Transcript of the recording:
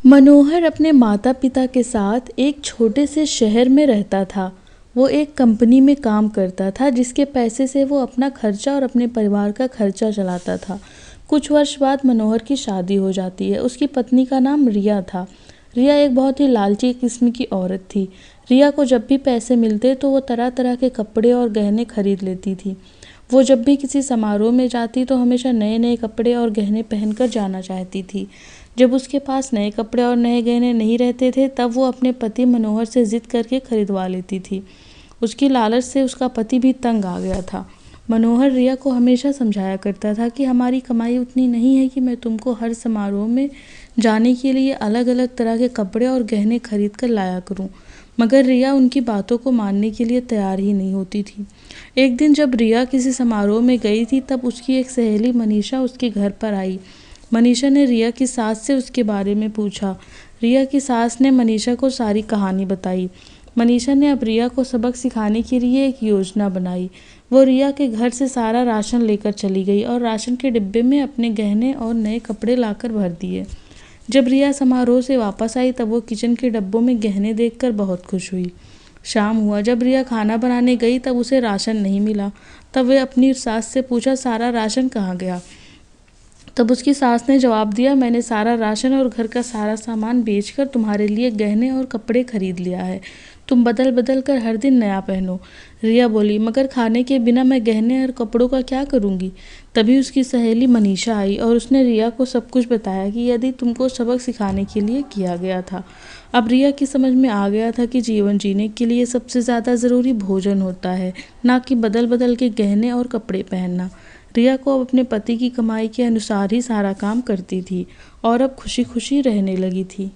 मनोहर अपने माता पिता के साथ एक छोटे से शहर में रहता था। वो एक कंपनी में काम करता था जिसके पैसे से वो अपना खर्चा और अपने परिवार का खर्चा चलाता था। कुछ वर्ष बाद मनोहर की शादी हो जाती है। उसकी पत्नी का नाम रिया था। रिया एक बहुत ही लालची किस्म की औरत थी। रिया को जब भी पैसे मिलते तो वो तरह तरह के कपड़े और गहने खरीद लेती थी। वो जब भी किसी समारोह में जाती तो हमेशा नए नए कपड़े और गहने पहनकर जाना चाहती थी। जब उसके पास नए कपड़े और नए गहने नहीं रहते थे तब वो अपने पति मनोहर से जिद करके खरीदवा लेती थी। उसकी लालच से उसका पति भी तंग आ गया था। मनोहर रिया को हमेशा समझाया करता था कि हमारी कमाई उतनी नहीं है कि मैं तुमको हर समारोह में जाने के लिए अलग अलग तरह के कपड़े और गहने खरीद कर लाया करूं। मगर रिया उनकी बातों को मानने के लिए तैयार ही नहीं होती थी। एक दिन जब रिया किसी समारोह में गई थी तब उसकी एक सहेली मनीषा उसके घर पर आई। मनीषा ने रिया की सास से उसके बारे में पूछा। रिया की सास ने मनीषा को सारी कहानी बताई। मनीषा ने अब रिया को सबक सिखाने के लिए एक योजना बनाई। वो रिया के घर से सारा राशन लेकर चली गई और राशन के डिब्बे में अपने गहने और नए कपड़े लाकर भर दिए। जब रिया समारोह से वापस आई तब वो किचन के डब्बों में गहने देखकर बहुत खुश हुई। शाम हुआ। जब रिया खाना बनाने गई तब उसे राशन नहीं मिला। तब वे अपनी सास से पूछा, सारा राशन कहाँ गया? तब उसकी सास ने जवाब दिया, मैंने सारा राशन और घर का सारा सामान बेचकर तुम्हारे लिए गहने और कपड़े खरीद लिया है। तुम बदल बदल कर हर दिन नया पहनो। रिया बोली, मगर खाने के बिना मैं गहने और कपड़ों का क्या करूँगी? तभी उसकी सहेली मनीषा आई और उसने रिया को सब कुछ बताया कि यदि तुमको सबक सिखाने के लिए किया गया था। अब रिया की समझ में आ गया था कि जीवन जीने के लिए सबसे ज़्यादा ज़रूरी भोजन होता है, ना कि बदल बदल के गहने और कपड़े पहनना। रिया को अब अपने पति की कमाई के अनुसार ही सारा काम करती थी और अब खुशी खुशी रहने लगी थी।